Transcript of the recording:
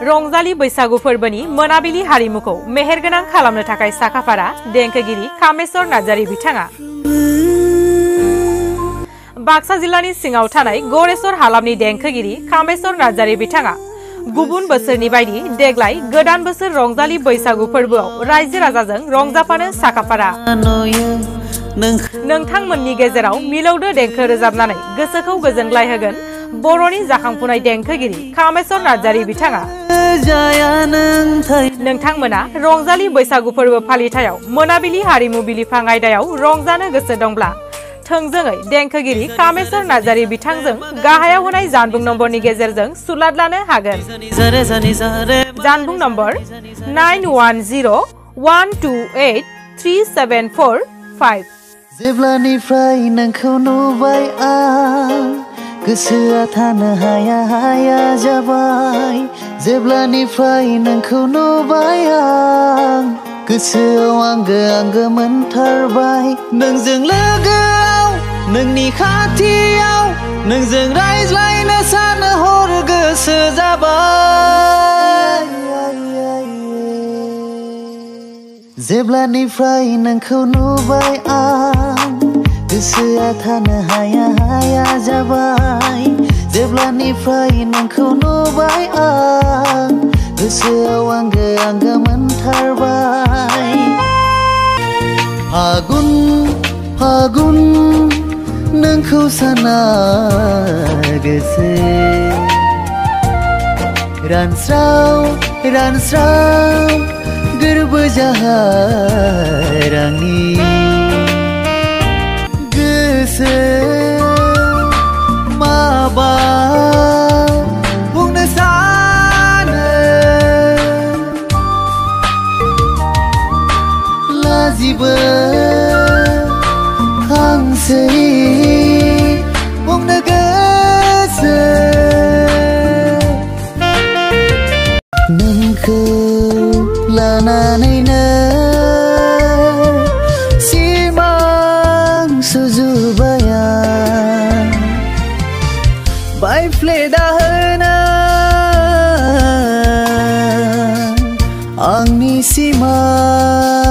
रंजालि बैसागु फोरबोनि मोनाबिलि हारिमुखौ मेहेरगोनां खालामनो थाखाय साखाफारा देंखोगिरि कामेश्वर नार्जारी बिथाङा बाक्सा जिल्लानि सिङाव थानाय गरेश्वर हालामनि देंखोगिरि कामेश्वर नार्जारी बिथाङा गुबुन बोसोरनि बायदि देग्लाय गोदान बोसोर रंजालि बैसागु फोरबोआव रायजो राजाजों रंजाफानो साखाफारा नोंथांमोननि गेजेराव मिलौदो देंखो रोजाबनानै गोसोखौ गोजोनग्लाय होगोन बर'नि जाखांफुनाय देंखोगिरि कामेश्वर नार्जारी बिथाङा नोंथांमोना रंजालि बैसागु फोरबो फालिथायाव मोनाबिलि हारिमु बिलिफां आयदायाव रंजानो गोसो दंब्ला थोंजोङै देंखोगिरि कामेश्वर नार्जारी बिथांजों गाहायाव होनाय जानबुं नम्बरनि गेजेरजों सुलाद लानो हागोन। जानबुं नम्बर 9101283745। जेब्लानिफ्राय नोंखौ नुबाय आं गोसोआ थानो हाया हाया जाबाय। जेब्लानिफ्राय नोंखौ नुबाय आं गोसोआव आंगो आंगो मोनथारबाय। नोंजों लोगोआव नोंनि खाथियाव नोंजों रायज्लायनो सानो हर गोसो जाबाय। जेब्लानिफ्राय नोंखौ नुबाय आं गोसोआ थानो हाया हाया जाबाय। जेब्लानिफ्राय नोंखौ नुबाय आं गोसोआव आंगो आंगो मोनथारबाय। फागुन फागुन नोंखौ साना गोसो रानस्राव रानस्राव गोरबो जाहार आंनि गोसो माबा बुंनो सानो लाजिबो हांसै बुंनो गोसो नोंखौ लानानैनो सिमां सुजुबाय आं बायफ्लेदा होना आंनि सिमां